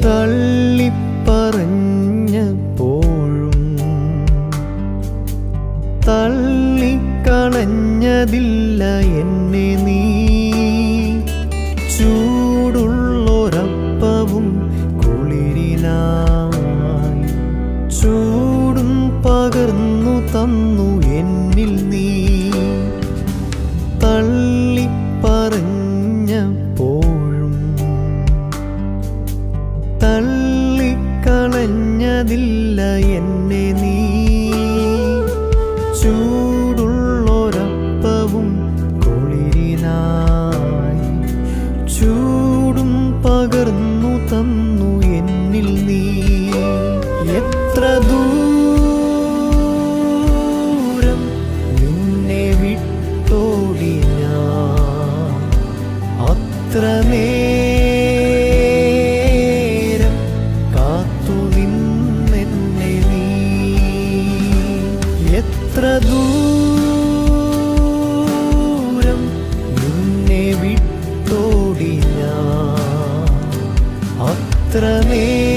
തള്ളിപ്പറഞ്ഞപ്പോഴും തള്ളിക്കളഞ്ഞതില്ല എന്നെ നീ. ചൂടുള്ളൊരപ്പവും കുളിരിനായി ചൂടും പകർന്നു തന്നു എന്നിൽ നീ. തള്ളിപ്പറഞ്ഞപ്പോഴും തള്ളിക്കളഞ്ഞതില്ല എന്നെ നീ. ചൂടുള്ളൊരപ്പവും കുളിരിനായി ചൂടും പകർന്നു തന്നു എന്നിൽ നീ. എത്ര ദൂരം നിന്നെ വിട്ടോടി ഞാൻ, അത്രനേരം കാത്തു നിന്നെന്നെ നീ. എത്ര ദൂരം നിന്നെ വിട്ടോടി ഞാൻ, അത്രനേരം